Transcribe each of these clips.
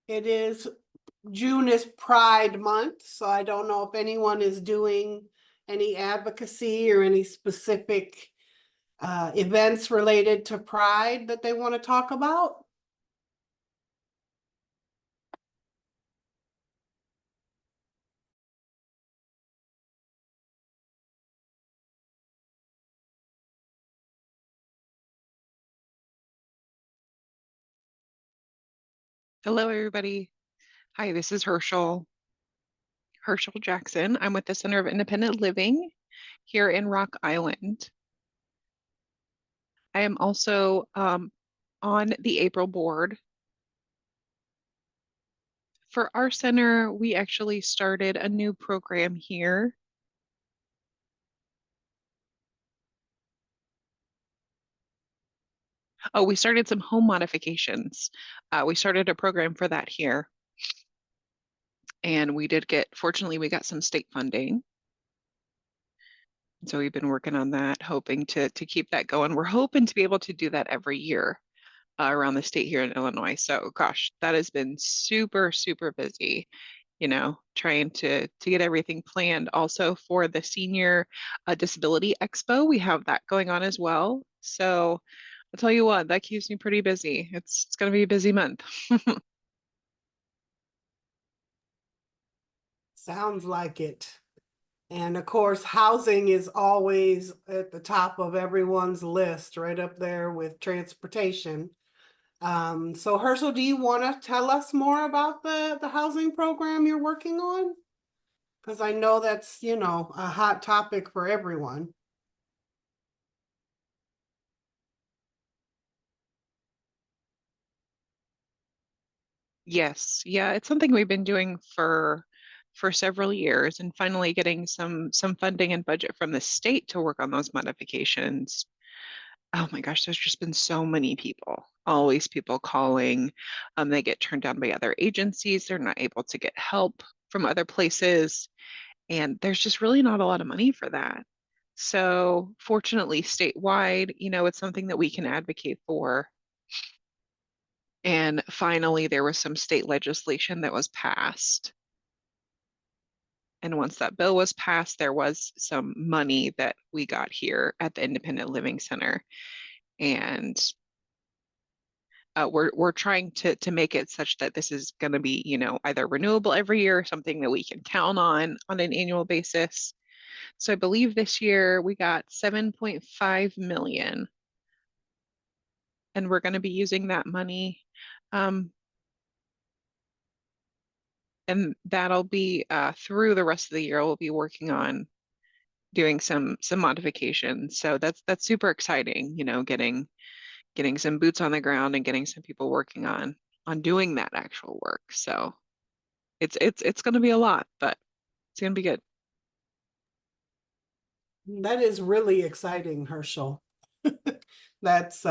It is, June is Pride Month, so I don't know if anyone is doing any advocacy or any specific events related to Pride that they want to talk about. Hello, everybody. Hi, this is Herschel Jackson. I'm with the Center of Independent Living here in Rock Island. I am also on the April board. For our center, we actually started a new program here. Oh, we started some home modifications. We started a program for that here. And fortunately, we got some state funding. So we've been working on that, hoping to keep that going. We're hoping to be able to do that every year around the state here in Illinois. So gosh, that has been super, super busy, trying to get everything planned. Also for the Senior Disability Expo, we have that going on as well. So I'll tell you what, that keeps me pretty busy. It's going to be a busy month. Sounds like it. And of course, housing is always at the top of everyone's list, right up there with transportation. So Herschel, do you want to tell us more about the housing program you're working on? Because I know that's, a hot topic for everyone. Yes, yeah, it's something we've been doing for several years and finally getting some funding and budget from the state to work on those modifications. Oh my gosh, there's just been so many people, always people calling. They get turned down by other agencies. They're not able to get help from other places. And there's just really not a lot of money for that. So fortunately, statewide, it's something that we can advocate for. And finally, there was some state legislation that was passed. And once that bill was passed, there was some money that we got here at the Independent Living Center. And we're trying to make it such that this is going to be, either renewable every year or something that we can count on an annual basis. So I believe this year we got 7.5 million, and we're going to be using that money. Um, and that'll be through the rest of the year. We'll be working on doing some modifications. So that's super exciting, getting some boots on the ground and getting some people working on doing that actual work. So it's going to be a lot, but it's going to be good. That is really exciting, Herschel. That's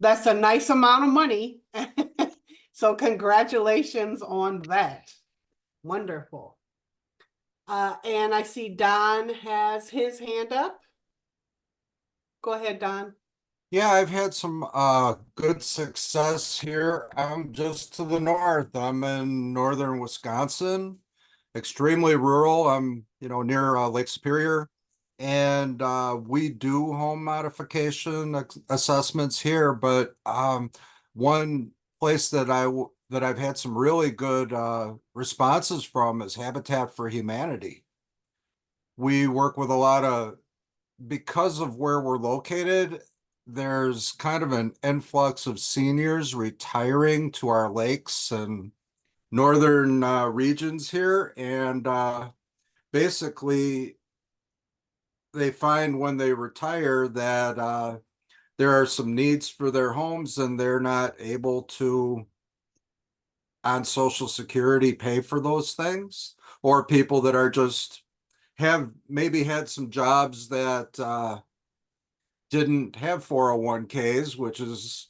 that's a nice amount of money. So congratulations on that. Wonderful. And I see Don has his hand up. Go ahead, Don. Yeah, I've had some good success here. I'm just to the north. I'm in northern Wisconsin, extremely rural. I'm, near Lake Superior, and we do home modification assessments here. But one place that I've had some really good responses from is Habitat for Humanity. We work with a lot of because of where we're located, there's kind of an influx of seniors retiring to our lakes and northern regions here. And basically, they find when they retire that there are some needs for their homes and they're not able to, on Social Security, pay for those things. Or people that are just have maybe had some jobs that didn't have 401ks, which is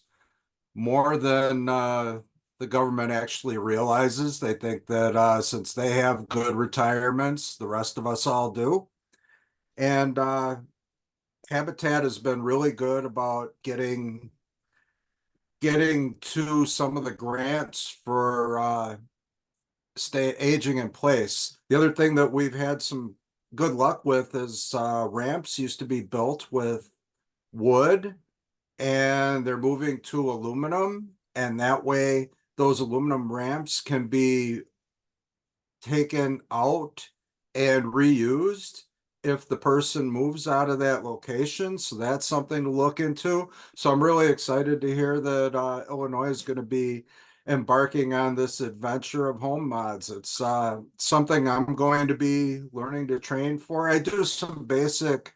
more than the government actually realizes. They think that since they have good retirements, the rest of us all do. And Habitat has been really good about getting to some of the grants for stay aging in place. The other thing that we've had some good luck with is ramps used to be built with wood and they're moving to aluminum. And that way, those aluminum ramps can be taken out and reused if the person moves out of that location. So that's something to look into. So I'm really excited to hear that Illinois is going to be embarking on this adventure of home mods. It's something I'm going to be learning to train for. I do some basic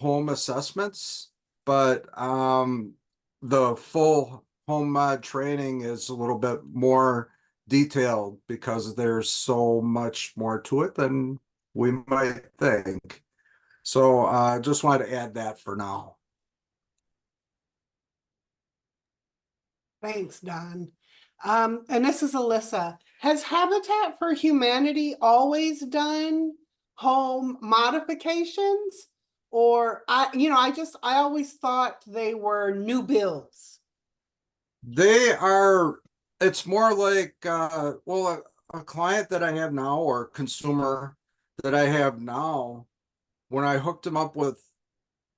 home assessments, but the full home mod training is a little bit more detailed because there's so much more to it than we might think. So I just wanted to add that for now. Thanks, Don. And this is Alyssa. Has Habitat for Humanity always done home modifications? Or I always thought they were new builds. They are, it's more like, well, a client that I have now or consumer that I have now, when I hooked them up with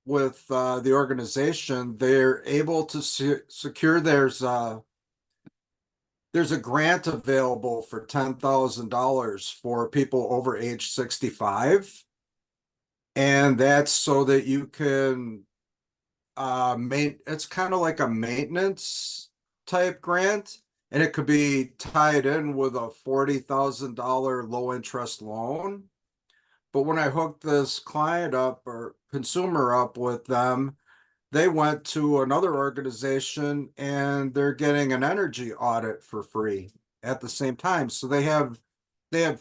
the organization, they're able to secure there's a grant available for $10,000 for people over age 65. And that's so that you can it's kind of like a maintenance type grant, and it could be tied in with a $40,000 low interest loan. But when I hooked this client up or consumer up with them, they went to another organization and they're getting an energy audit for free at the same time. So they have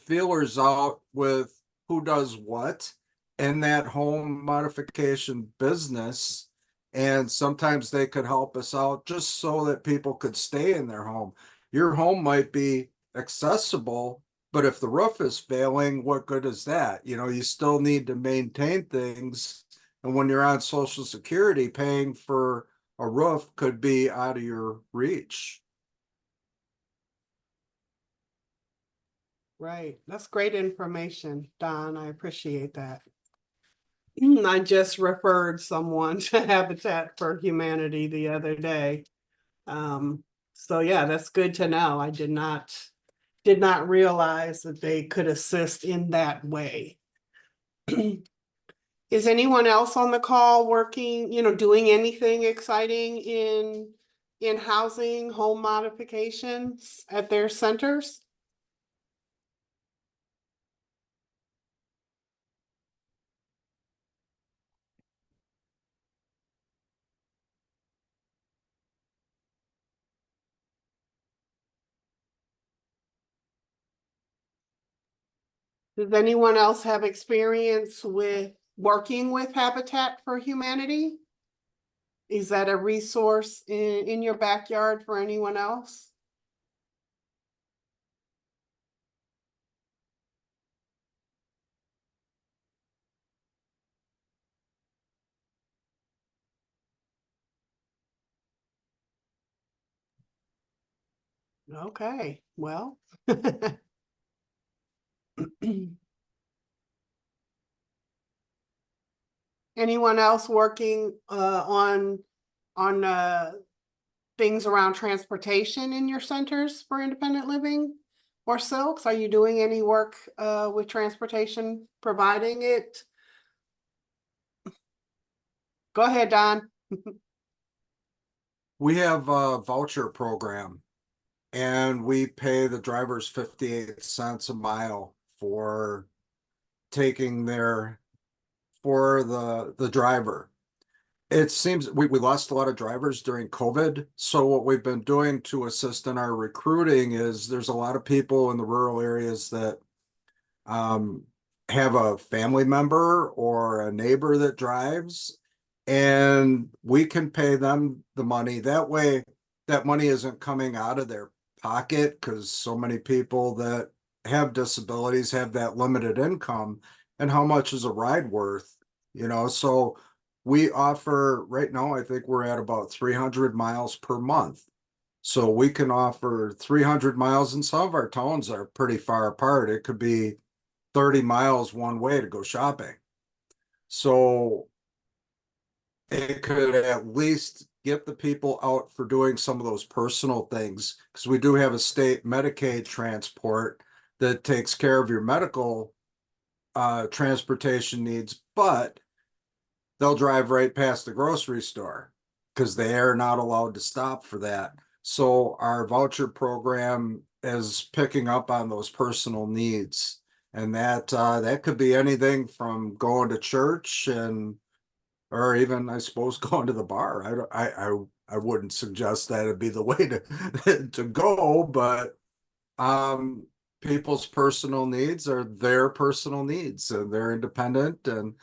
feelers out with who does what in that home modification business. And sometimes they could help us out just so that people could stay in their home. Your home might be accessible, but if the roof is failing, what good is that? You still need to maintain things. And when you're on Social Security, paying for a roof could be out of your reach. Right. That's great information, Don. I appreciate that. I just referred someone to Habitat for Humanity the other day. So yeah, that's good to know. I did not realize that they could assist in that way. Is anyone else on the call working, doing anything exciting in housing, home modifications at their centers? Does anyone else have experience with working with Habitat for Humanity? Is that a resource in your backyard for anyone else? Okay, well. Anyone else working on things around transportation in your centers for independent living or Silks? Are you doing any work with transportation, providing it? Go ahead, Don. We have a voucher program and we pay the drivers 58 cents a mile for taking for the driver. It seems we lost a lot of drivers during COVID. So what we've been doing to assist in our recruiting is there's a lot of people in the rural areas that um, have a family member or a neighbor that drives, and we can pay them the money. That way, that money isn't coming out of their pocket because so many people that have disabilities have that limited income. And how much is a ride worth? So we offer right now, I think we're at about 300 miles per month. So we can offer 300 miles, and some of our towns are pretty far apart. It could be 30 miles one way to go shopping. So it could at least get the people out for doing some of those personal things, because we do have a state Medicaid transport that takes care of your medical transportation needs, but they'll drive right past the grocery store because they are not allowed to stop for that. So our voucher program is picking up on those personal needs. And that could be anything from going to church and or even I suppose going to the bar. I wouldn't suggest that it'd be the way to to go, but um people's personal needs are their personal needs and they're independent and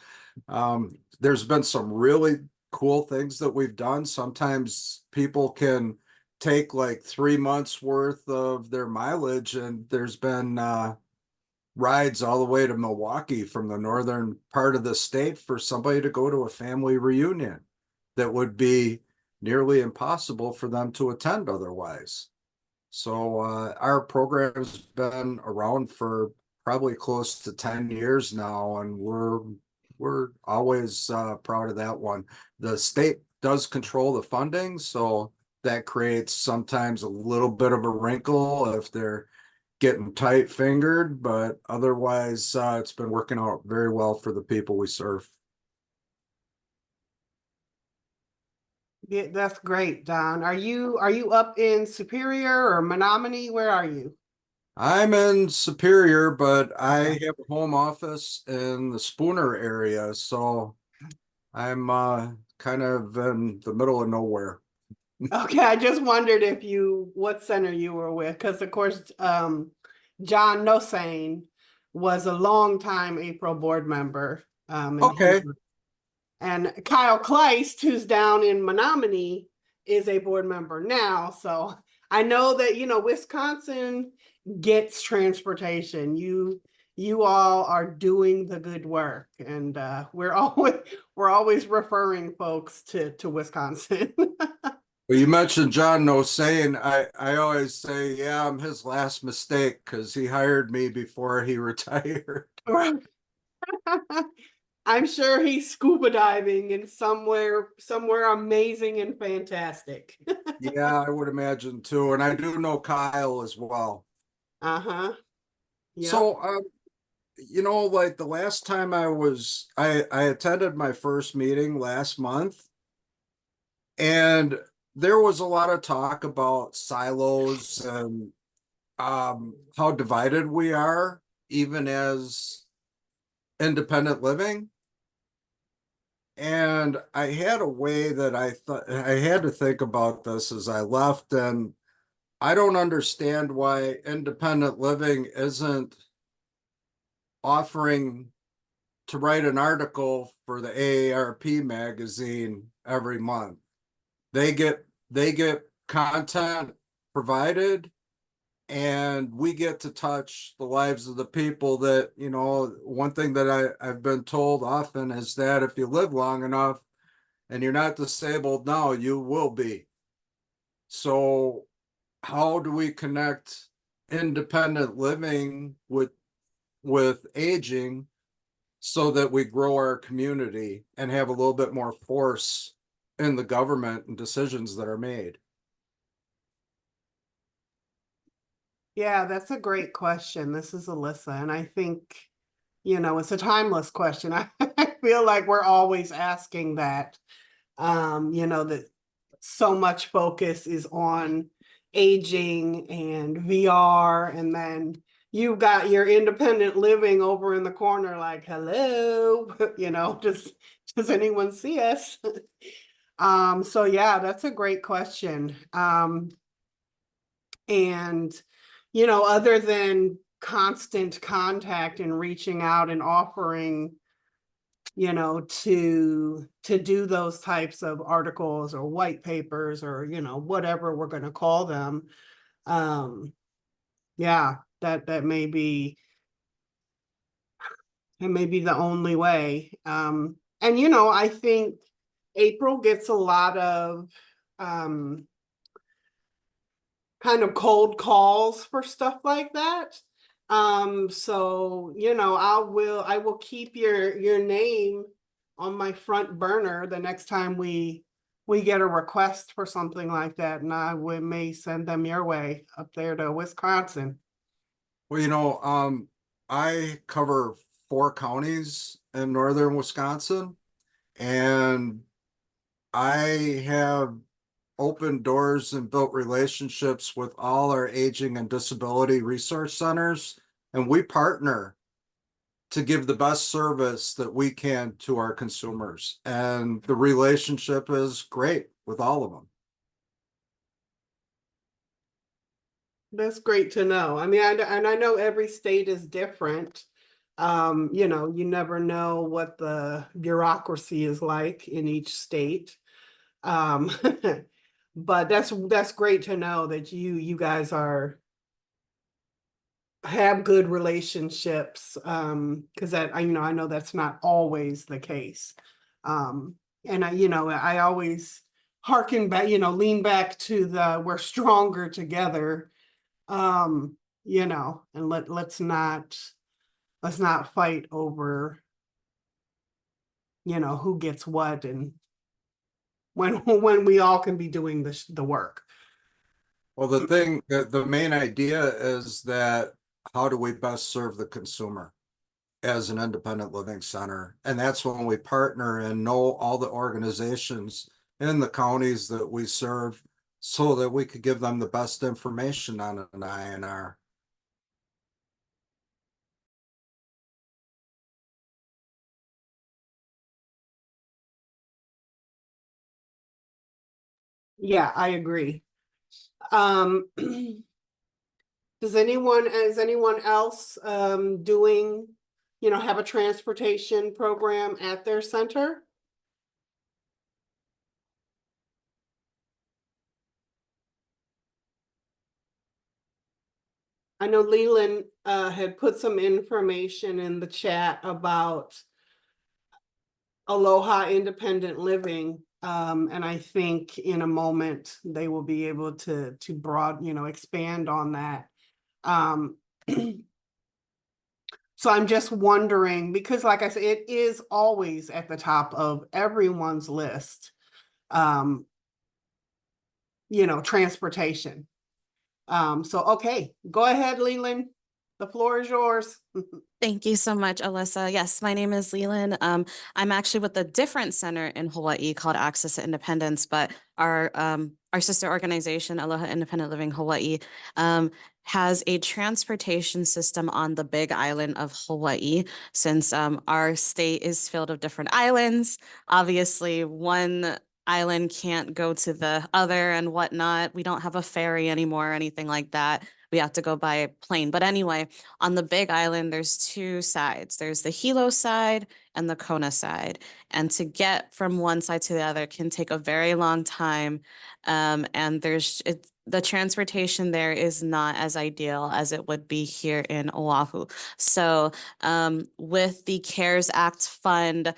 there's been some really cool things that we've done. Sometimes people can take like 3 months worth of their mileage, and there's been rides all the way to Milwaukee from the northern part of the state for somebody to go to a family reunion that would be nearly impossible for them to attend otherwise. So our program's been around for probably close to 10 years now, and we're always proud of that one. The state does control the funding, so that creates sometimes a little bit of a wrinkle if they're getting tight fingered, but otherwise it's been working out very well for the people we serve. Yeah, that's great, Don. Are you up in Superior or Menominee? Where are you? I'm in Superior, but I Okay. have a home office in the Spooner area, so I'm kind of in the middle of nowhere. Okay, I just wondered what center you were with, because of course, John Nosane was a longtime April board member. Okay. And Kyle Kleist, who's down in Menominee, is a board member now. So I know that, Wisconsin gets transportation. You all are doing the good work, and we're always referring folks to Wisconsin. Well, you mentioned John No saying I always say, yeah, I'm his last mistake because he hired me before he retired. I'm sure he's scuba diving in somewhere amazing and fantastic. Yeah, I would imagine too. And I do know Kyle as well. Uh-huh. Yep. So, like the last time I attended my first meeting last month, and there was a lot of talk about silos and how divided we are, even as independent living. And I had a way that I thought I had to think about this as I left, and I don't understand why independent living isn't offering to write an article for the AARP magazine every month. They get content provided, and we get to touch the lives of the people that, one thing that I've been told often is that if you live long enough and you're not disabled now, you will be. So how do we connect independent living with aging so that we grow our community and have a little bit more force in the government and decisions that are made? Yeah, that's a great question. This is Alyssa, and I think, it's a timeless question. I feel like we're always asking that. That so much focus is on aging and VR, and then you've got your independent living over in the corner, like, hello, does anyone see us? So yeah, that's a great question. And other than constant contact and reaching out and offering, to do those types of articles or white papers or, whatever we're going to call them. Yeah, that may be, it may be the only way. And I think April gets a lot of kind of cold calls for stuff like that. So, you know, I will keep your name on my front burner the next time we get a request for something like that, and may send them your way up there to Wisconsin. Well, you know, I cover 4 counties in northern Wisconsin, and I have opened doors and built relationships with all our aging and disability resource centers, and we partner to give the best service that we can to our consumers. And the relationship is great with all of them. That's great to know. I mean, and I know every state is different. You know, you never know what the bureaucracy is like in each state. Um, but that's great to know that you guys have good relationships. Because that I you know I know that's not always the case. Um, and I always harken back, lean back to the we're stronger together. um and let's not fight over who gets what, and when when we all can be doing the work. Well, the main idea is that how do we best serve the consumer as an independent living center? And that's when we partner and know all the organizations in the counties that we serve so that we could give them the best information on an INR. Yeah, I agree. um is anyone else doing, have a transportation program at their center? I know Leland had put some information in the chat about Aloha Independent Living. And I think in a moment they will be able to expand on that. Um, so I'm just wondering, because like I said, it is always at the top of everyone's list. Um, transportation. So okay, go ahead, Leland. The floor is yours. Thank you so much, Alyssa. Yes, my name is Leland. I'm actually with a different center in Hawaii called Access to Independence, but our sister organization, Aloha Independent Living Hawaii, has a transportation system on the Big Island of Hawaii. Since our state is filled with different islands, obviously one island can't go to the other and whatnot. We don't have a ferry anymore or anything like that. We have to go by plane. But anyway, on the Big Island, there's 2 sides. There's the Hilo side and the Kona side. And to get from one side to the other can take a very long time. And the transportation there is not as ideal as it would be here in Oahu. So with the CARES Act fund,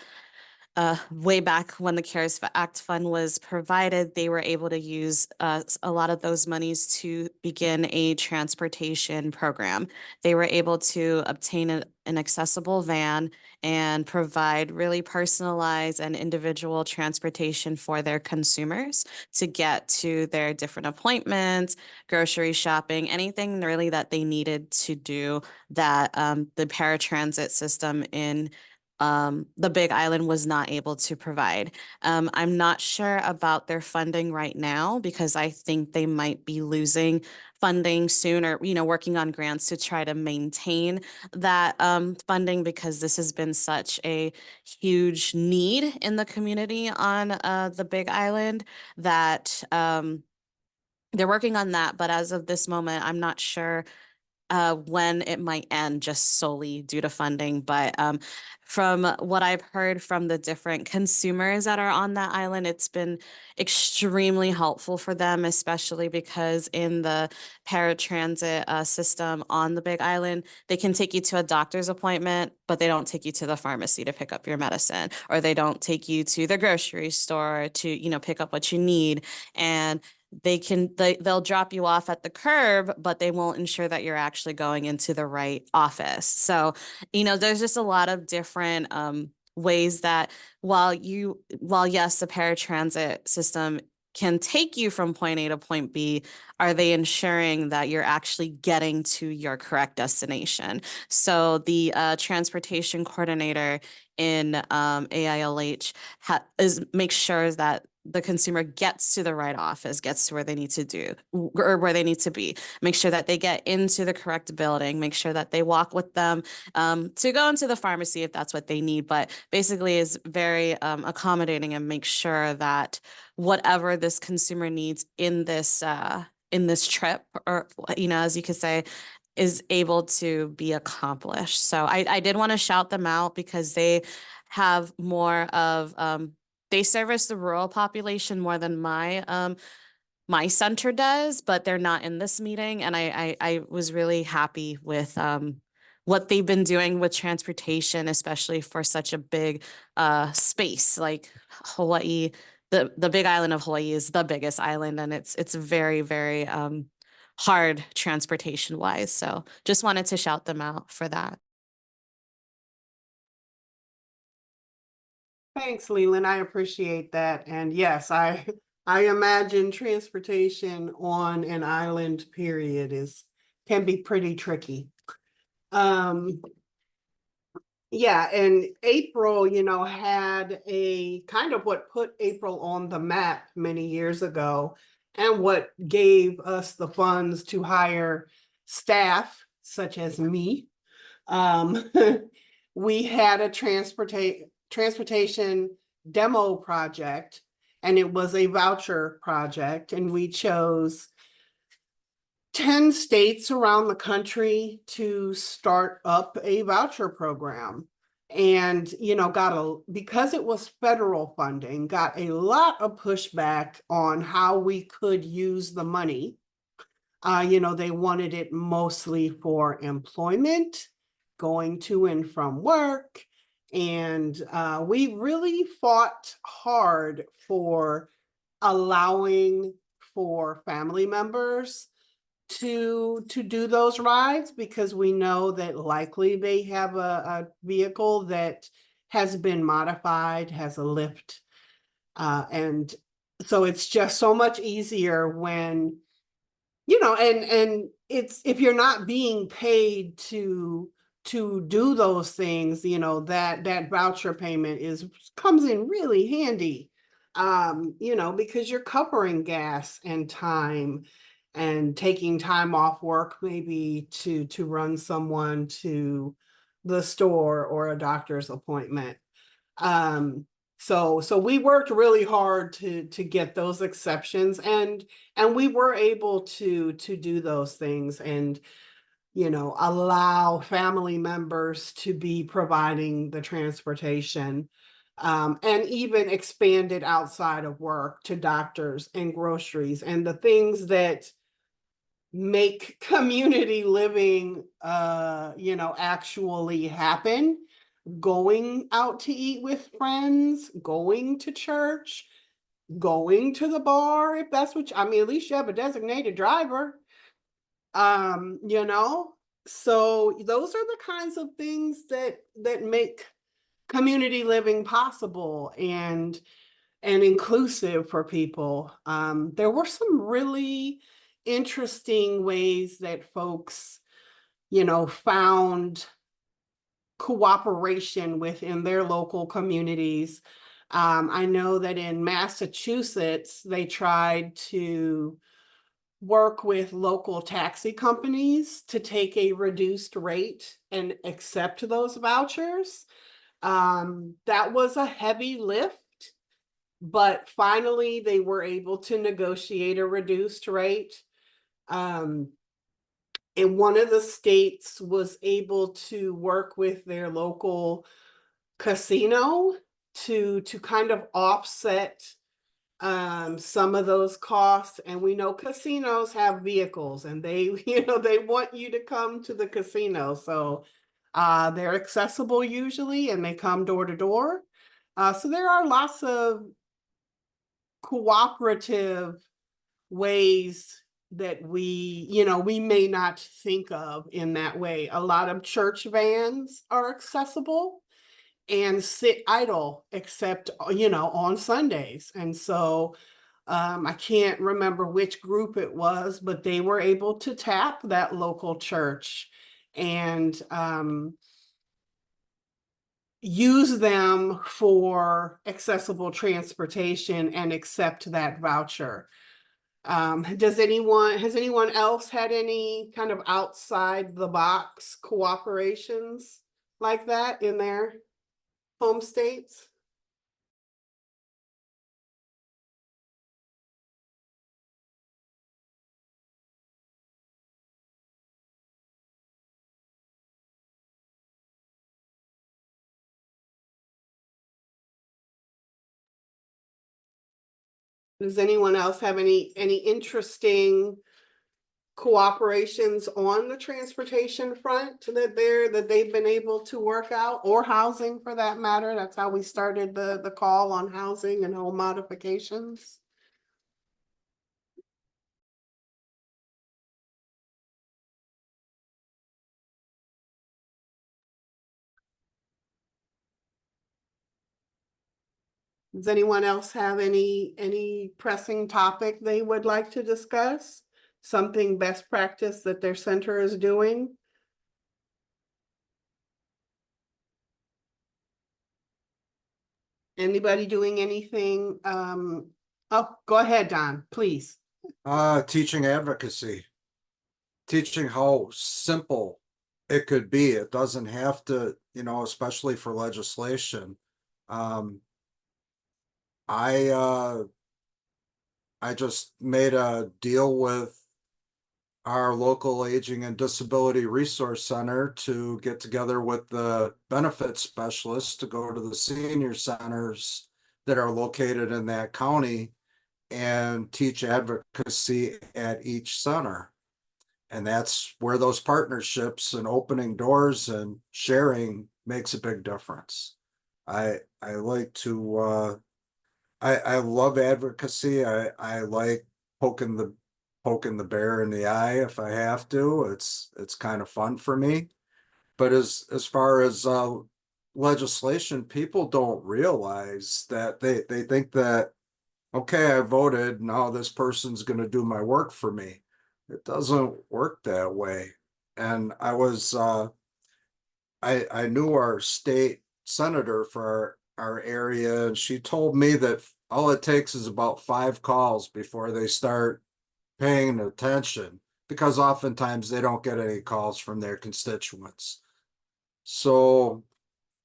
way back when the CARES Act fund was provided, they were able to use a lot of those monies to begin a transportation program. They were able to obtain an accessible van and provide really personalized and individual transportation for their consumers to get to their different appointments, grocery shopping, anything really that they needed to do that the paratransit system in the Big Island was not able to provide. I'm not sure about their funding right now because I think they might be losing funding soon, or working on grants to try to maintain that funding, because this has been such a huge need in the community on the Big Island that they're working on that. But as of this moment, I'm not sure when it might end just solely due to funding. But from what I've heard from the different consumers that are on that island, it's been extremely helpful for them, especially because in the paratransit system on the Big Island, they can take you to a doctor's appointment, but they don't take you to the pharmacy to pick up your medicine, or they don't take you to the grocery store to, pick up what you need. And they'll drop you off at the curb, but they won't ensure that you're actually going into the right office. So, there's just a lot of different ways that while yes, the paratransit system can take you from point A to point B, are they ensuring that you're actually getting to your correct destination? So the transportation coordinator in AILH makes sure that the consumer gets to the right office, gets to where they need to do or where they need to be. Make sure that they get into the correct building. Make sure that they walk with them to go into the pharmacy if that's what they need. But basically, is very accommodating and make sure that whatever this consumer needs in this trip, or as you could say, is able to be accomplished. So I did want to shout them out because they have more of they service the rural population more than my center does, but they're not in this meeting. And I was really happy with what they've been doing with transportation, especially for such a big space like Hawaii. The big island of Hawaii is the biggest island, and it's very, very hard transportation wise. So just wanted to shout them out for that. Thanks, Leland. I appreciate that. And yes, I imagine transportation on an island period can be pretty tricky. Yeah, and April, had a kind of what put April on the map many years ago, and what gave us the funds to hire staff such as me. We had a transportation demo project, and it was a voucher project, and we chose 10 states around the country to start up a voucher program. And, because it was federal funding, got a lot of pushback on how we could use the money. They wanted it mostly for employment, going to and from work. And we really fought hard for allowing for family members to do those rides, because we know that likely they have a vehicle that has been modified, has a lift. And so it's just so much easier when, and it's, if you're not being paid to do those things, that voucher payment comes in really handy. Because you're covering gas and time, and taking time off work maybe to run someone to the store or a doctor's appointment. So we worked really hard to get those exceptions, and we were able to do those things, and allow family members to be providing the transportation, and even expanded outside of work to doctors and groceries and the things that make community living actually happen. Going out to eat with friends, going to church, going to the bar, if that's what at least you have a designated driver. So those are the kinds of things that make community living possible and inclusive for people. There were some really interesting ways that folks, found cooperation within their local communities. I know that in Massachusetts, they tried to work with local taxi companies to take a reduced rate and accept those vouchers. That was a heavy lift, but finally they were able to negotiate a reduced rate. And one of the states was able to work with their local casino to kind of offset some of those costs. And we know casinos have vehicles, and they they want you to come to the casino, so they're accessible usually, and they come door to door. So there are lots of cooperative ways that we may not think of in that way. A lot of church vans are accessible and sit idle except, on Sundays. And so I can't remember which group it was, but they were able to tap that local church and use them for accessible transportation and accept that voucher. Has anyone else had any kind of outside the box cooperations like that in their home states? Does anyone else have any interesting cooperations on the transportation front that they've been able to work out, or housing for that matter? That's how we started the call on housing and home modifications. Does anyone else have any pressing topic they would like to discuss? Something best practice that their center is doing? Anybody doing anything? Oh, go ahead, Don, please. Teaching advocacy, teaching how simple it could be. It doesn't have to, especially for legislation. I just made a deal with our local Aging and Disability Resource Center to get together with the benefit specialists to go to the senior centers that are located in that county and teach advocacy at each center. And that's where those partnerships and opening doors and sharing makes a big difference. I like to I love advocacy. I like poking the bear in the eye if I have to. It's kind of fun for me. But as far as legislation, people don't realize that they think that, okay, I voted, now this person's going to do my work for me. It doesn't work that way. And I knew our state senator for our area, and she told me that all it takes is about 5 calls before they start paying attention, because oftentimes they don't get any calls from their constituents. So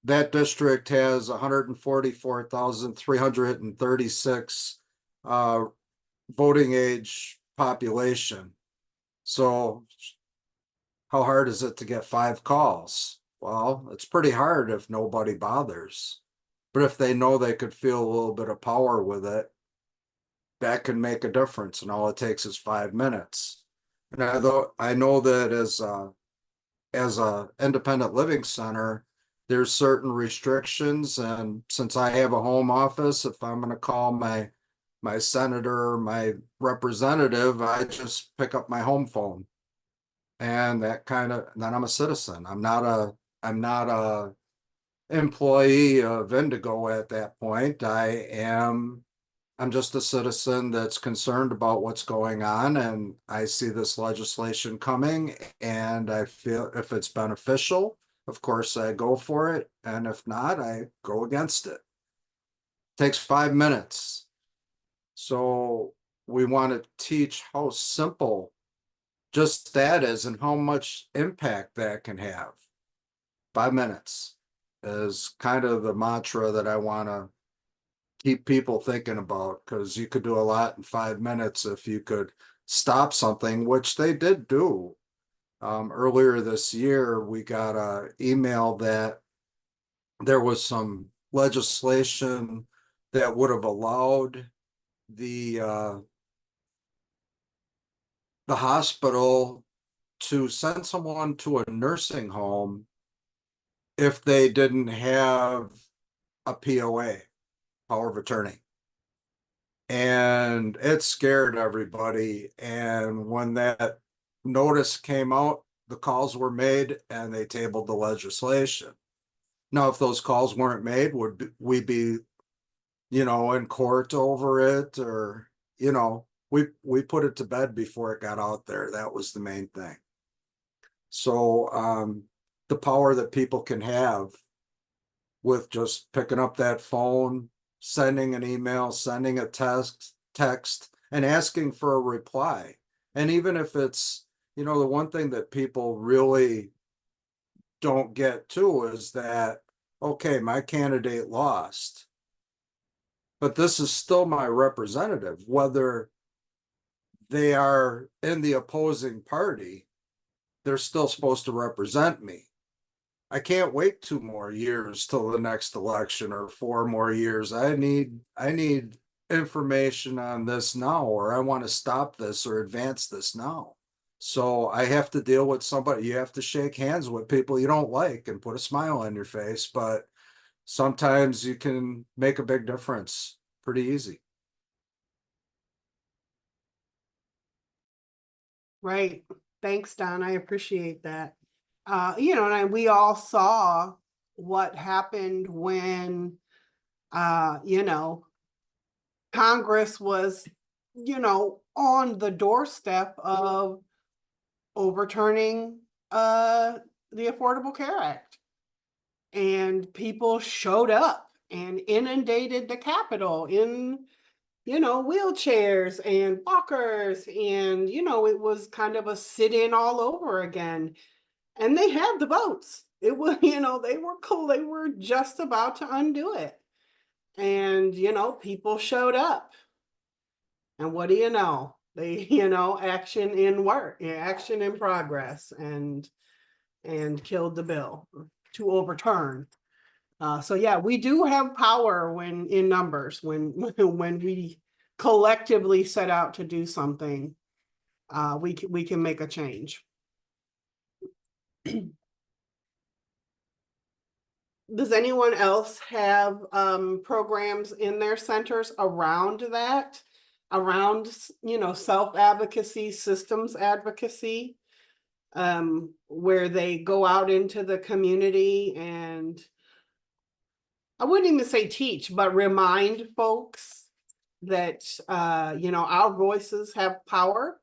that district has 144,336 voting age population. So how hard is it to get 5 calls? Well, it's pretty hard if nobody bothers. But if they know they could feel a little bit of power with it, that can make a difference. And all it takes is 5 minutes. And I know that as a independent living center, there's certain restrictions. And since I have a home office, if I'm going to call my senator or my representative, I just pick up my home phone. And then I'm a citizen. I'm not a employee of Indigo at that point. I'm just a citizen that's concerned about what's going on, and I see this legislation coming, and I feel if it's beneficial, of course I go for it, and if not, I go against it. Takes 5 minutes. So we want to teach how simple just that is and how much impact that can have. 5 minutes is kind of the mantra that I want to keep people thinking about, because you could do a lot in 5 minutes if you could stop something, which they did do. Earlier this year, we got an email that there was some legislation that would have allowed the hospital to send someone to a nursing home if they didn't have a POA, power of attorney. And it scared everybody. And when that notice came out, the calls were made and they tabled the legislation. Now, if those calls weren't made, would we be, in court over it? Or, we put it to bed before it got out there. That was the main thing. So the power that people can have with just picking up that phone, sending an email, sending a text, and asking for a reply. And even if it's, the one thing that people really don't get too is that, okay, my candidate lost, but this is still my representative, whether they are in the opposing party, they're still supposed to represent me. I can't wait 2 more years till the next election or 4 more years. I need information on this now, or I want to stop this or advance this now. So I have to deal with somebody. You have to shake hands with people you don't like and put a smile on your face, but sometimes you can make a big difference pretty easy. Right. Thanks, Don. I appreciate that. And we all saw what happened when, Congress was, on the doorstep of overturning the Affordable Care Act. And people showed up and inundated the Capitol in, wheelchairs and walkers. And, it was kind of a sit-in all over again. And they had the votes. It was, they were cool. They were just about to undo it. And, people showed up. And what do you know? They, action in work, action in progress, and killed the bill to overturn. So yeah, we do have power when in numbers, when we collectively set out to do something, we can make a change. Does anyone else have programs in their centers around that? Around, self-advocacy, systems advocacy, where they go out into the community and, I wouldn't even say teach, but remind folks that, our voices have power.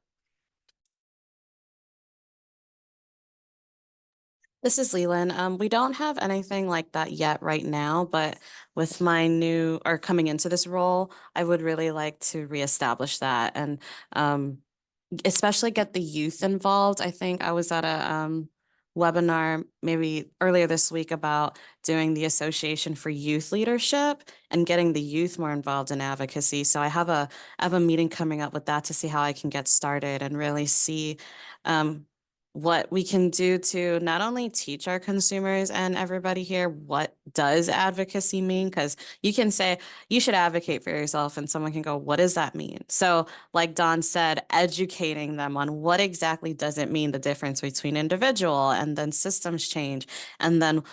This is Leland. We don't have anything like that yet right now, but with my new or coming into this role, I would really like to reestablish that and especially get the youth involved. I think I was at a webinar maybe earlier this week about doing the Association for Youth Leadership and getting the youth more involved in advocacy. So I have a meeting coming up with that to see how I can get started and really see what we can do to not only teach our consumers and everybody here what does advocacy mean, because you can say you should advocate for yourself and someone can go, what does that mean? So like Don said, educating them on what exactly does it mean, the difference between individual and then systems change, and then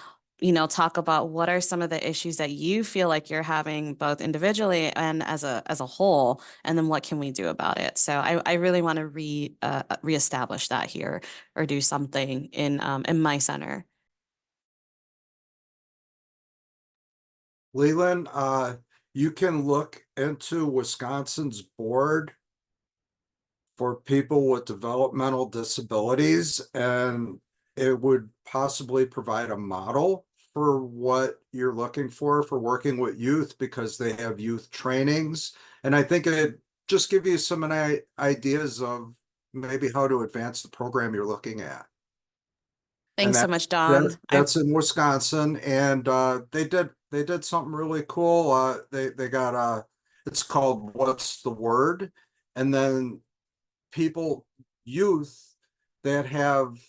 talk about what are some of the issues that you feel like you're having both individually and as a whole, and then what can we do about it? So I really want to reestablish that here or do something in my center. Leland, you can look into Wisconsin's board for people with developmental disabilities, and it would possibly provide a model for what you're looking for working with youth, because they have youth trainings. And I think it just give you some ideas of maybe how to advance the program you're looking at. Thanks so much, Don. That's in Wisconsin, and they did something really cool. They got it's called What's the Word, and then youth that have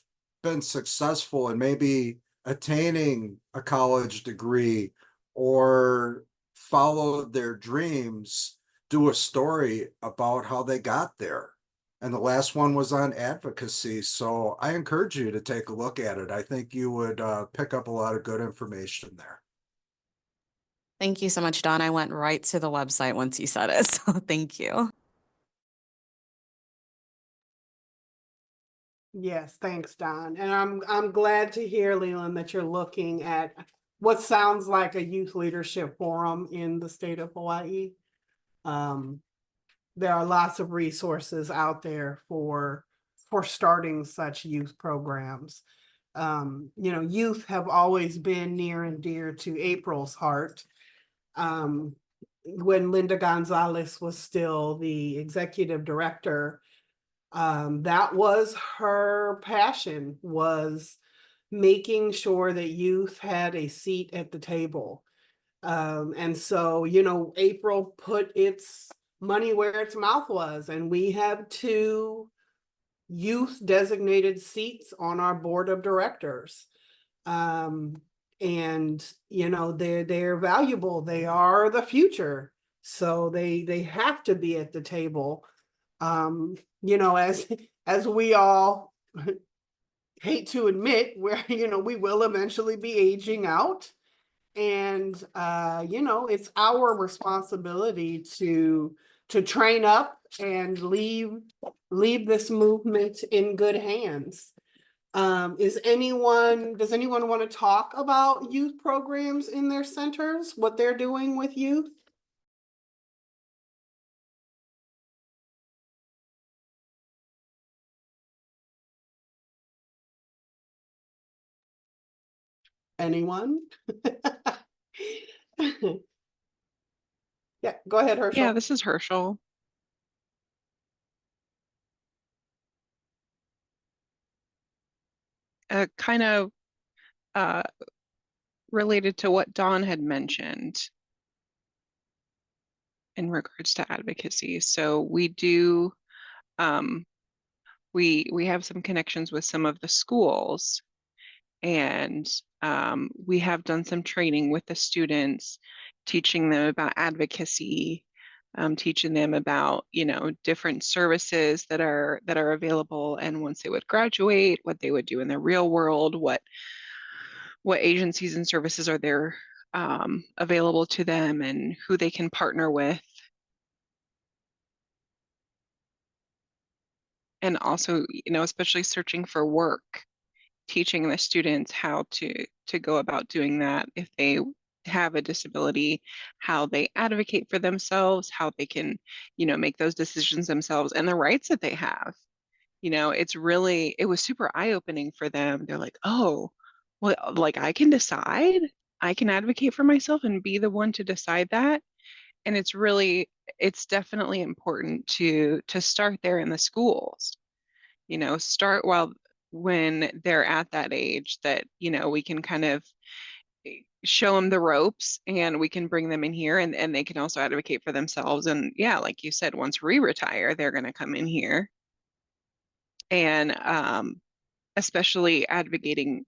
been successful and maybe attaining a college degree or followed their dreams, do a story about how they got there. And the last one was on advocacy. So I encourage you to take a look at it. I think you would pick up a lot of good information there. Thank you so much, Dawn. I went right to the website once you said it, so thank you. Yes, thanks, Don. And I'm glad to hear, Leland, that you're looking at what sounds like a youth leadership forum in the state of Hawaii. There are lots of resources out there for starting such youth programs. Youth have always been near and dear to April's heart. When Linda Gonzalez was still the executive director, that was her passion, was making sure that youth had a seat at the table. And so, April put its money where its mouth was, and we have 2 youth designated seats on our board of directors. And they're valuable. They are the future. So they have to be at the table. As we all hate to admit, we will eventually be aging out. And it's our responsibility to train up and leave this movement in good hands. Does anyone want to talk about youth programs in their centers, what they're doing with youth? Anyone? Yeah, go ahead, Herschel. Yeah, this is Herschel. Kind of related to what Dawn had mentioned in regards to advocacy. So we do, we have some connections with some of the schools, and we have done some training with the students, teaching them about advocacy, teaching them about, different services that are available, and once they would graduate, what they would do in the real world, what agencies and services are there available to them, and who they can partner with. And also, especially searching for work, teaching the students how to go about doing that if they have a disability, how they advocate for themselves, how they can, make those decisions themselves, and the rights that they have. It was super eye-opening for them. They're like, oh, well, like I can decide, I can advocate for myself and be the one to decide that. And it's definitely important to start there in the schools. Start when they're at that age that, we can kind of show them the ropes, and we can bring them in here, and they can also advocate for themselves. And yeah, like you said, once we retire, they're going to come in here. And especially advocating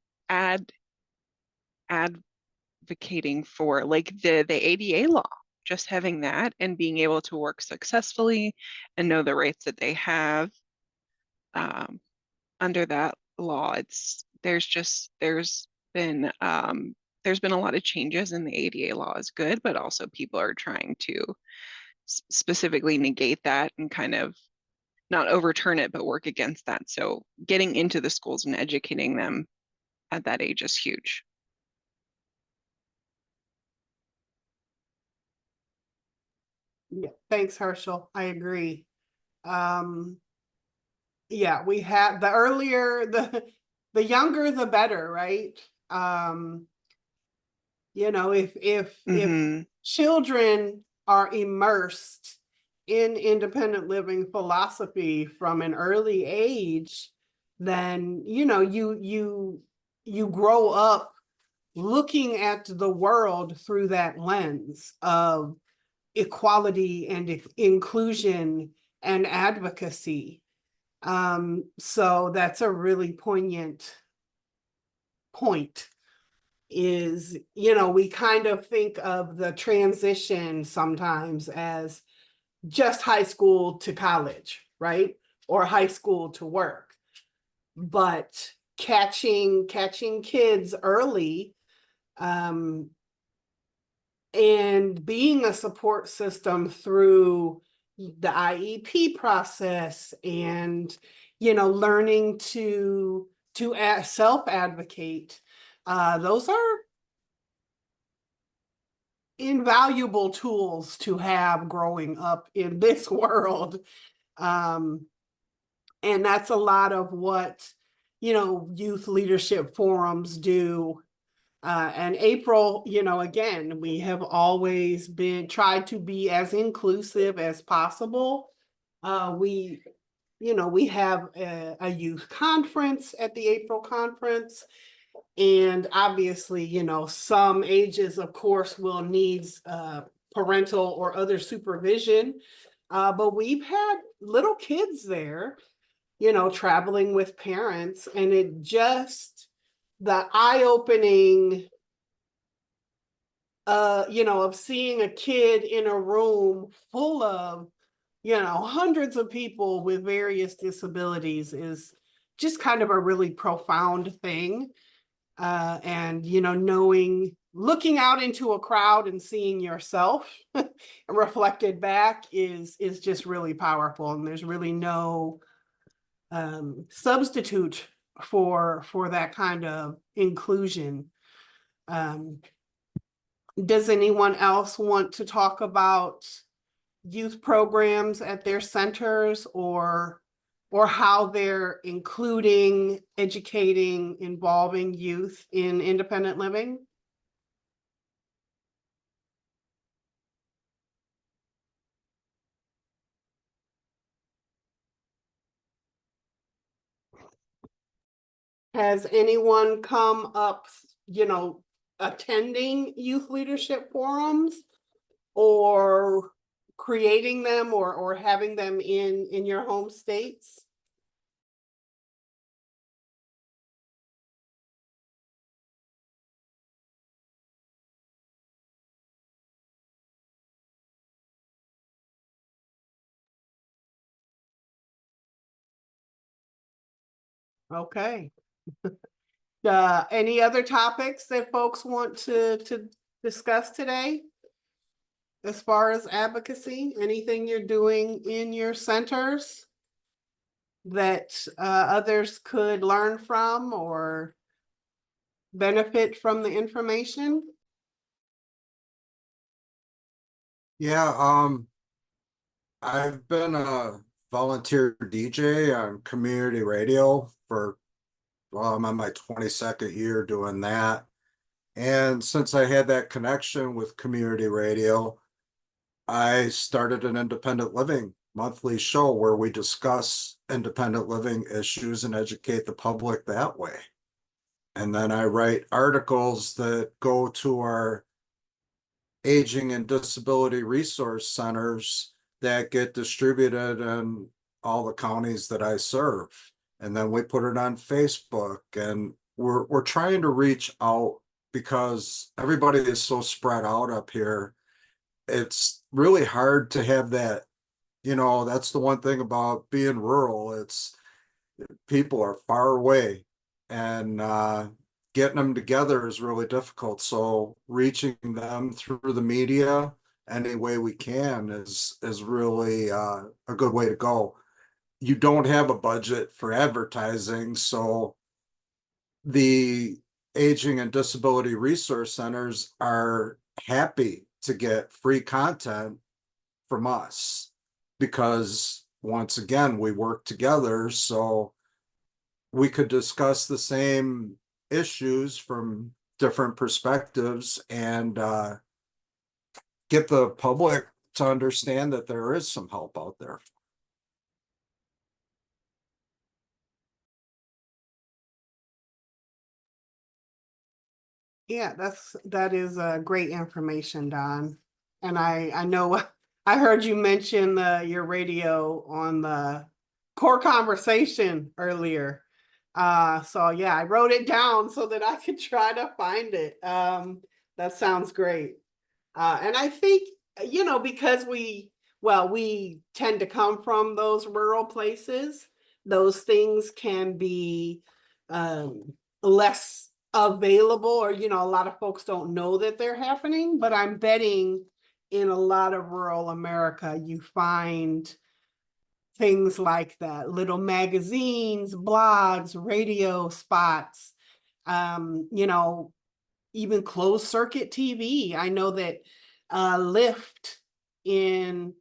for like the ADA law, just having that and being able to work successfully and know the rights that they have under that law. There's been a lot of changes, and the ADA law is good, but also people are trying to specifically negate that and kind of not overturn it, but work against that. So getting into the schools and educating them at that age is huge. Yeah, thanks, Herschel. I agree. Yeah, we have the earlier, the younger, the better, right? If children are immersed in independent living philosophy from an early age, then you grow up looking at the world through that lens of equality and inclusion and advocacy. So that's a really poignant point. Is, we kind of think of the transition sometimes as just high school to college, right? Or high school to work. But catching kids early, and being a support system through the IEP process, and learning to self-advocate. Those are invaluable tools to have growing up in this world. And that's a lot of what youth leadership forums do. And April, again, we have always tried to be as inclusive as possible. We have a youth conference at the April conference. And obviously, some ages, of course, will need parental or other supervision. But we've had little kids there, traveling with parents, and the eye-opening of seeing a kid in a room full of hundreds of people with various disabilities is just kind of a really profound thing. And looking out into a crowd and seeing yourself reflected back is just really powerful, and there's really no substitute for that kind of inclusion. Does anyone else want to talk about youth programs at their centers, or how they're including, educating, involving youth in independent living? Has anyone come up, attending youth leadership forums, or creating them, or having them in your home states? Okay. Any other topics that folks want to discuss today? As far as advocacy, anything you're doing in your centers that others could learn from or benefit from the information? Yeah, I've been a volunteer DJ on community radio I'm on my 22nd year doing that. And since I had that connection with community radio, I started an independent living monthly show where we discuss independent living issues and educate the public that way. And then I write articles that go to our aging and disability resource centers that get distributed in all the counties that I serve. And then we put it on Facebook, and we're trying to reach out because everybody is so spread out up here. It's really hard to have that, that's the one thing about being rural. It's people are far away, and getting them together is really difficult. So reaching them through the media any way we can is really a good way to go. You don't have a budget for advertising, so the aging and disability resource centers are happy to get free content from us because once again, we work together, so we could discuss the same issues from different perspectives and get the public to understand that there is some help out there. Yeah, that is great information, Don. And I know I heard you mention your radio on the core conversation earlier. So yeah, I wrote it down so that I could try to find it. That sounds great. And I think, because we tend to come from those rural places, those things can be less available, or, you know, a lot of folks don't know that they're happening, but I'm betting in a lot of rural America, you find things like that, little magazines, blogs, radio spots, you know, even closed circuit TV. I know that Lyft in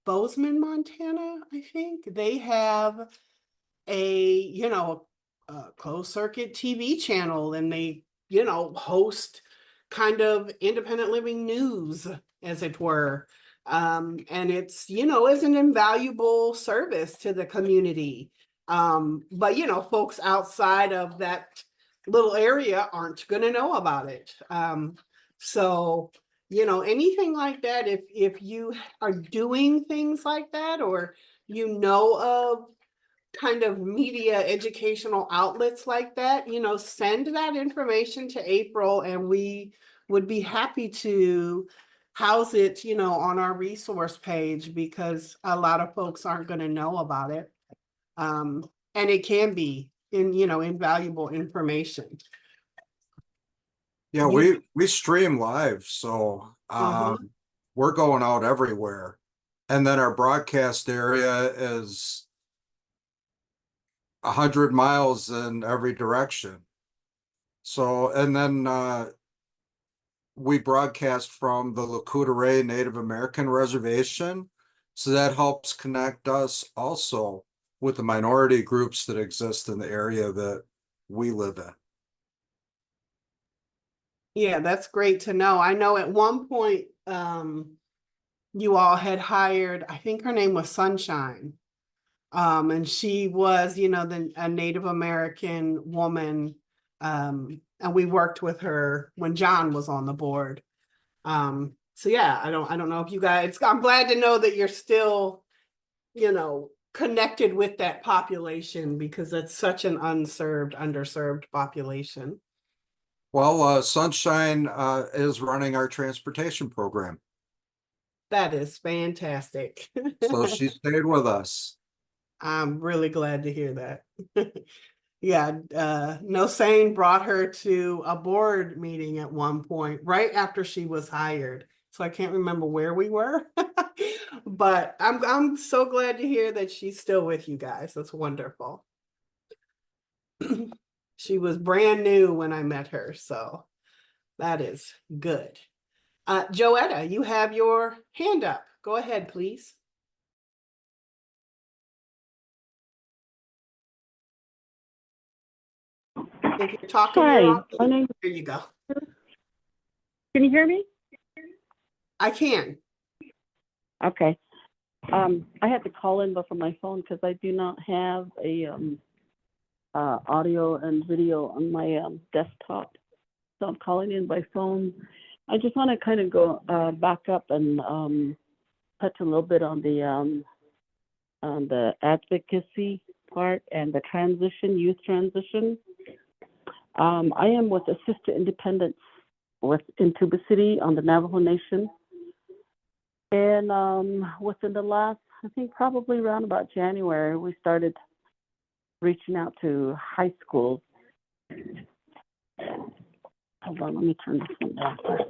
Bozeman, Montana, I think they have a, you know, a closed circuit TV channel, and they, you know, host kind of independent living news, as it were. And it's, you know, it's an invaluable service to the community. But, you know, folks outside of that little area aren't going to know about it. So, you know, anything like that, if you are doing things like that, or you know of kind of media educational outlets like that, you know, send that information to April, and we would be happy to house it, you know, on our resource page, because a lot of folks aren't going to know about it. And it can be you know, invaluable information. Yeah, You- we stream live, so Uh-huh. we're going out everywhere. And then our broadcast area is 100 miles in every direction. So, and then we broadcast from the Lakota Native American Reservation. So that helps connect us also with the minority groups that exist in the area that we live in. Yeah, that's great to know. I know at one point, you all had hired, I think her name was Sunshine. And she was, you know, a Native American woman. And we worked with her when John was on the board. So yeah, I don't know if you guys, I'm glad to know that you're still, you know, connected with that population, because it's such an underserved population. Well, Sunshine is running our transportation program. That is fantastic. So she stayed with us. I'm really glad to hear that. Yeah, No Sane brought her to a board meeting at one point, right after she was hired. So I can't remember where we were, but I'm so glad to hear that she's still with you guys. That's wonderful. She was brand new when I met her, so that is good. Joetta, you have your hand up. Go ahead, please. If you're talking, Hi, you're on. my name. There you go. Can you hear me? I can. Okay. I had to call in but from my phone because I do not have a audio and video on my desktop, so I'm calling in by phone. I just want to kind of go back up and touch a little bit on the advocacy part and the transition, youth transition. I am with Assisted Independence in Tuba City on the Navajo Nation. And within the last, I think probably around about January, we started reaching out to high schools. Hold on, let me turn this one down first.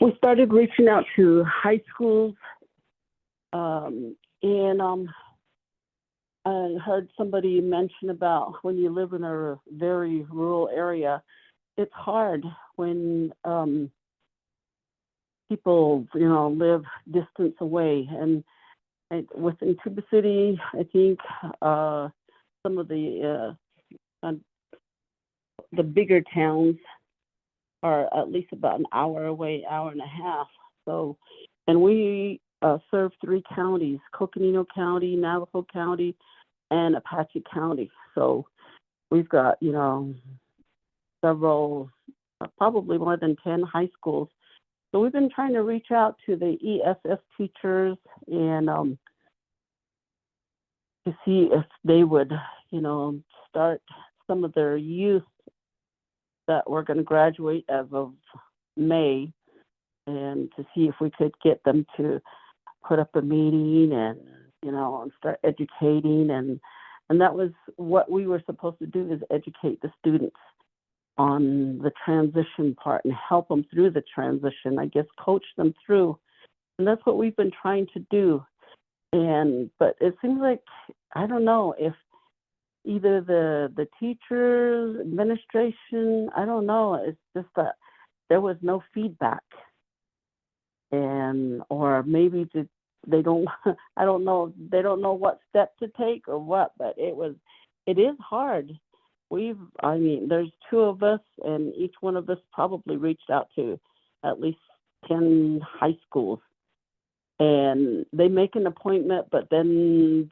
We started reaching out to high schools, and I heard somebody mention about when you live in a very rural area, it's hard when people, you know, live distance away. And within Tuba City, I think some of the bigger towns are at least about an hour away, hour and a half. So, and we serve 3 counties: Coconino County, Navajo County, and Apache County. So we've got, you know, several, probably more than 10 high schools. So we've been trying to reach out to the ESS teachers and to see if they would, you know, start some of their youth that were going to graduate as of May, and to see if we could get them to put up a meeting and, and start educating. And that was what we were supposed to do, is educate the students on the transition part and help them through the transition, I guess, coach them through. And that's what we've been trying to do. But it seems like, I don't know if either the teachers, administration, I don't know, it's just that there was no feedback. Or maybe they don't, I don't know, they don't know what step to take or what, but it is hard. There's two of us, and each one of us probably reached out to at least 10 high schools. And they make an appointment, but then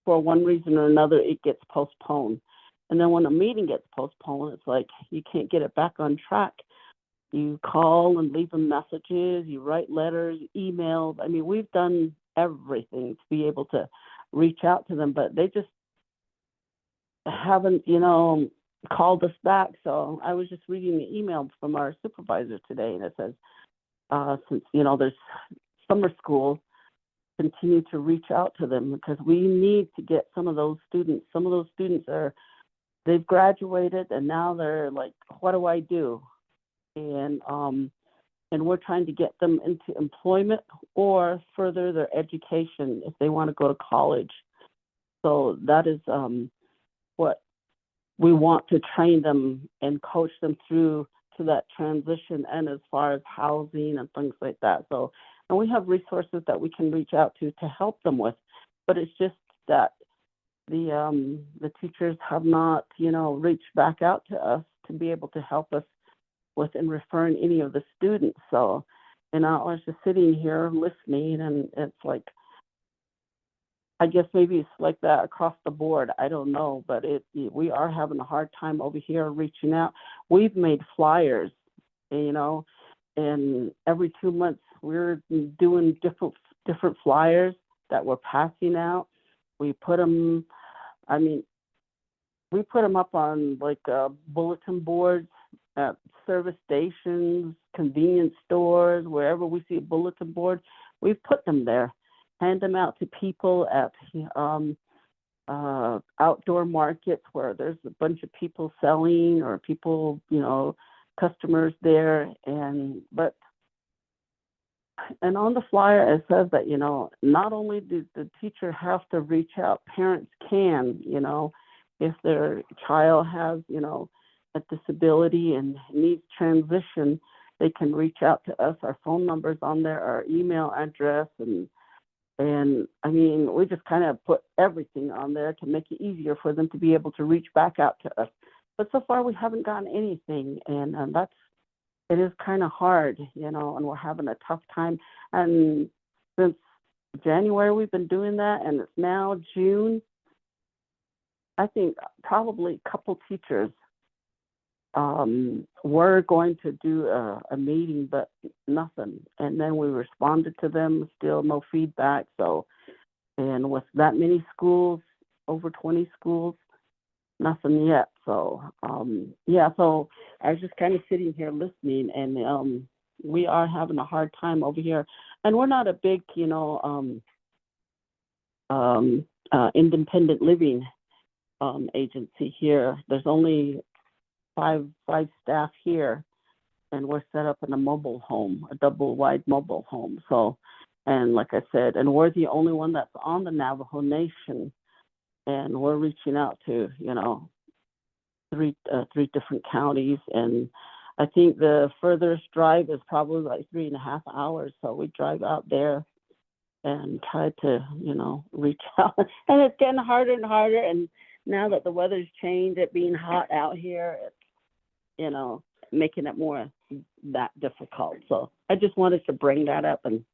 for one reason or another, it gets postponed. And then when a meeting gets postponed, it's like you can't get it back on track. You call and leave them messages, you write letters, emails. I mean, we've done everything to be able to reach out to them, but they just haven't, called us back. So I was just reading the email from our supervisor today, and it says, since, there's summer school, continue to reach out to them, because we need to get some of those students. Some of those students they've graduated, and now they're like, what do I do? And we're trying to get them into employment or further their education if they want to go to college. So that is what we want to train them and coach them through to that transition, and as far as housing and things like that. So, and we have resources that we can reach out to help them with, but it's just that the teachers have not, reached back out to us to be able to help us with and referring any of the students. So, I was just sitting here listening, and it's like, I guess maybe it's like that across the board. I don't know, but we are having a hard time over here reaching out. We've made flyers, and every 2 months we're doing different flyers that we're passing out. We put them, we put them up on like bulletin boards at service stations, convenience stores, wherever we see a bulletin board, we've put them there. Hand them out to people at outdoor markets where there's a bunch of people selling, or people, customers there. And on the flyer, it says that, not only does the teacher have to reach out, parents can, if their child has, a disability and needs transition, they can reach out to us. Our phone number's on there, our email address, and we just kind of put everything on there to make it easier for them to be able to reach back out to us. But so far we haven't gotten anything, and it is kind of hard, and we're having a tough time. And since January we've been doing that, and it's now June. I think probably a couple teachers were going to do a meeting, but nothing. And then we responded to them, still no feedback. So, and with that many schools, over 20 schools, nothing yet. So, so I was just kind of sitting here listening, and we are having a hard time over here. And we're not a big, independent living agency here. There's only five staff here, and we're set up in a mobile home, a double wide mobile home. So, and like I said, and we're the only one that's on the Navajo Nation, and we're reaching out to, three different counties. And I think the furthest drive is probably like 3.5 hours. So we drive out there and try to, reach out. And it's getting harder and harder. And now that the weather's changed, it being hot out here, it's, making it more that difficult. So I just wanted to bring that up and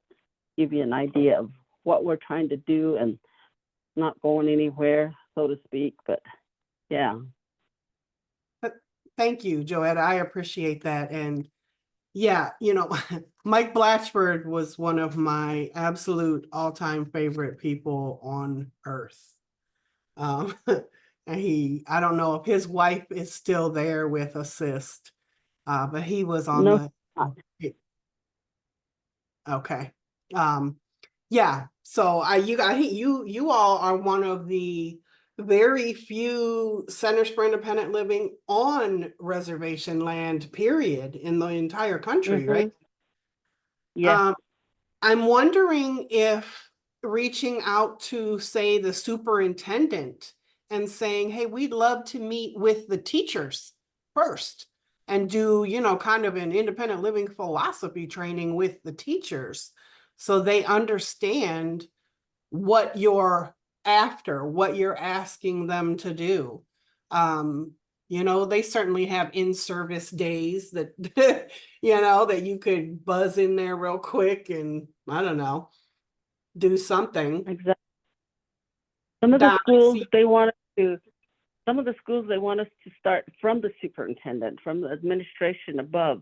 give you an idea of what we're trying to do, and not going anywhere, so to speak. But yeah. Thank you, Joetta. I appreciate that. And yeah, Mike Blatchford was one of my absolute all-time favorite people on earth. And I don't know if his wife is still there with Assist, but he was on No. okay. Yeah, so you all are one of the very few centers for independent living on reservation land, period, in the entire country, right? Yes. I'm wondering if reaching out to, say, the superintendent and saying, hey, we'd love to meet with the teachers first and do, kind of an independent living philosophy training with the teachers so they understand what you're after, what you're asking them to do. They certainly have in-service days that, that you could buzz in there real quick and, I don't know, do something. Exactly. Some of the Don, I schools, see. some of the schools, they want us to start from the superintendent, from the administration above,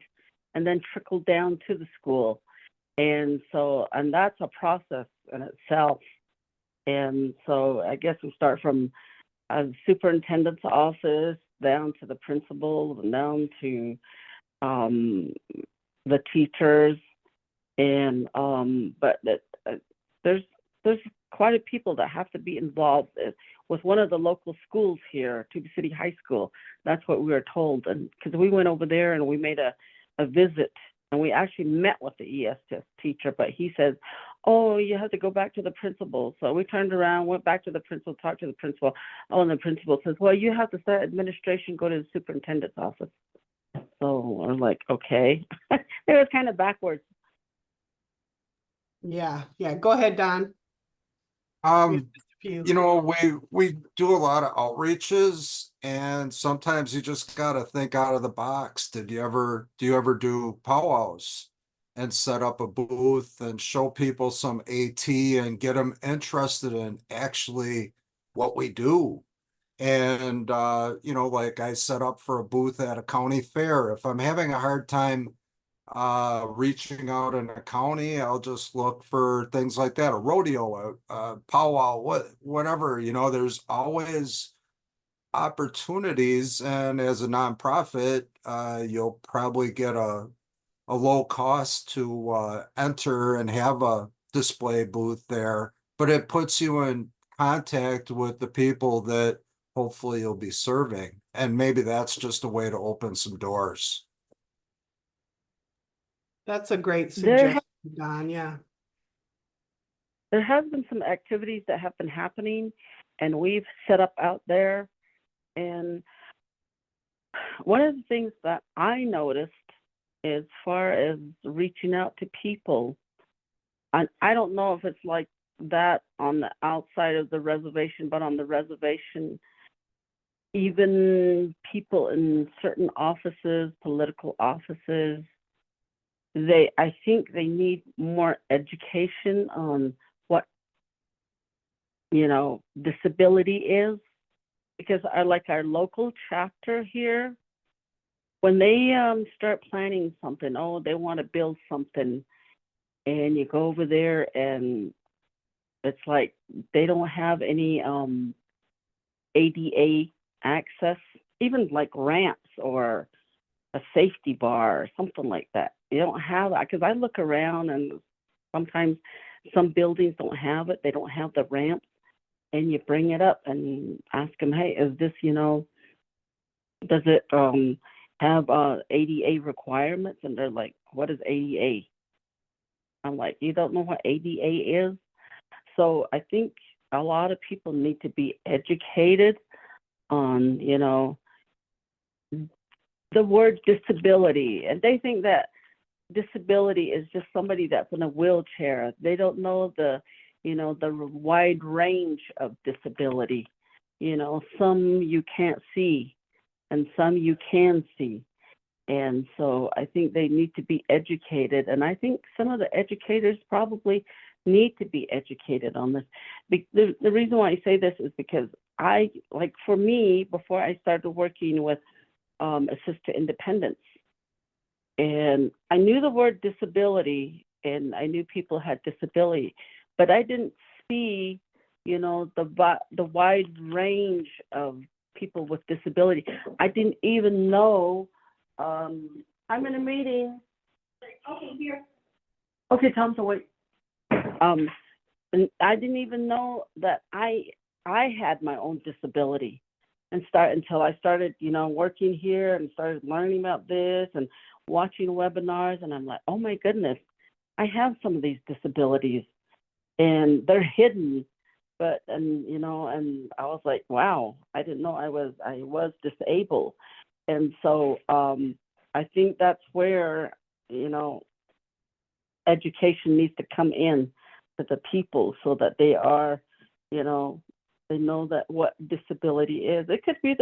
and then trickle down to the school. And that's a process in itself. And so I guess we start from the superintendent's office down to the principal and down to the teachers. And but there's quite a people that have to be involved with one of the local schools here, Tuba City High School. That's what we were told, and because we went over there and we made a visit, and we actually met with the ESS teacher, but he says, oh, you have to go back to the principal. So we turned around, went back to the principal, talked to the principal. Oh, and the principal says, well, you have to start administration, go to the superintendent's office. So I'm like, okay. It was kind of backwards. Yeah. Go ahead, Don. We have Um, just a few. we do a lot of outreaches, and sometimes you just gotta think out of the box. Do you ever do powwows and set up a booth and show people some AT and get them interested in actually what we do? And like I set up for a booth at a county fair. If I'm having a hard time reaching out in a county, I'll just look for things like that, a rodeo, a powwow, whatever. There's always opportunities, and as a nonprofit, you'll probably get a low cost to enter and have a display booth there, but it puts you in contact with the people that hopefully you'll be serving, and maybe that's just a way to open some doors. That's a great There suggestion, Don. Yeah. There has been some activities that have been happening, and we've set up out there. And one of the things that I noticed as far as reaching out to people, I don't know if it's like that on the outside of the reservation, but on the reservation, even people in certain offices, political offices, I think they need more education on what, disability is, because our local chapter here, when they start planning something, they want to build something, and you go over there and it's like they don't have any ADA access, even like ramps or a safety bar or something like that. You don't have that, because I look around and sometimes some buildings don't have it. They don't have the ramps, and you bring it up and ask them, hey, is this, does it have ADA requirements? And they're like, what is ADA? I'm like, you don't know what ADA is? So I think a lot of people need to be educated on, the word disability, and they think that disability is just somebody that's in a wheelchair. They don't know the wide range of disability. Some you can't see and some you can see. And so I think they need to be educated. And I think some of the educators probably need to be educated on this. The reason why I say this is because for me, before I started working with assisted independence, and I knew the word disability and I knew people had disability, but I didn't see, the wide range of people with disability. I didn't even know, I'm in a meeting. Okay, here. Okay, Tom, so wait. And I didn't even know that I had my own disability until I started, working here and started learning about this and watching webinars. And I'm like, oh my goodness, I have some of these disabilities and they're hidden. And I was like, wow, I didn't know I was disabled. And so I think that's where, education needs to come in to the people so that they are, they know that what disability is. It could be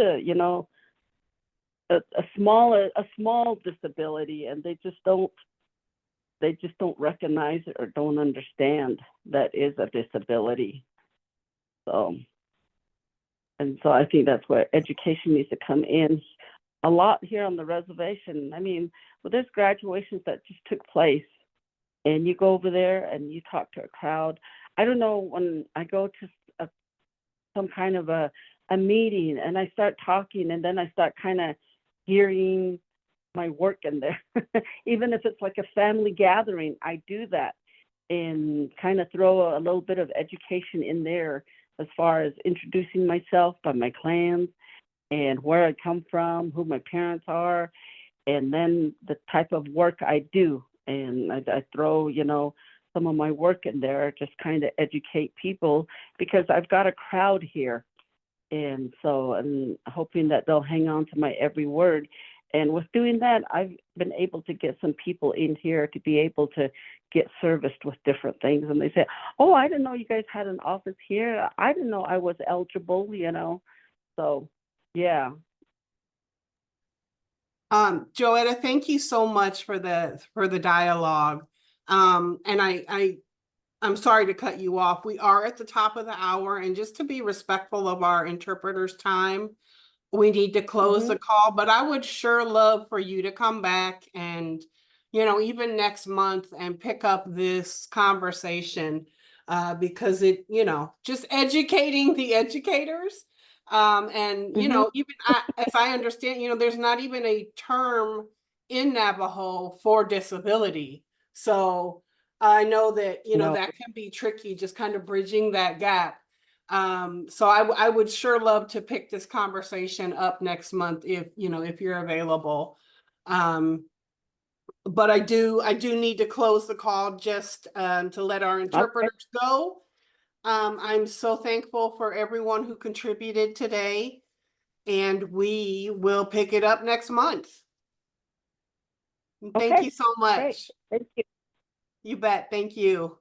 a small disability, and they just don't recognize it or don't understand that is a disability. So I think that's where education needs to come in a lot here on the reservation. I mean, there's graduations that just took place, and you go over there and you talk to a crowd. I don't know, when I go to some kind of a meeting and I start talking, and then I start kind of hearing my work in there. Even if it's like a family gathering, I do that and kind of throw a little bit of education in there as far as introducing myself by my clans and where I come from, who my parents are, and then the type of work I do. And I throw, some of my work in there, just kind of educate people, because I've got a crowd here. And so I'm hoping that they'll hang on to my every word. And with doing that, I've been able to get some people in here to be able to get serviced with different things. And they say, oh, I didn't know you guys had an office here. I didn't know I was eligible, So, yeah. Joetta, thank you so much for the dialogue. And I'm sorry to cut you off. We are at the top of the hour, and just to be respectful of our interpreter's time, we need to close the call, but I would sure love for you to come back and, even next month, and pick up this conversation, because it, just educating the educators. And, even as I understand, there's not even a term in Navajo for disability. So I know that, No. that can be tricky, just kind of bridging that gap. So I would sure love to pick this conversation up next month if you're available. But I do need to close the call just to let our interpreters go. I'm so thankful for everyone who contributed today, and we will pick it up next month. Thank you so much. Great. Thank you. You bet. Thank you.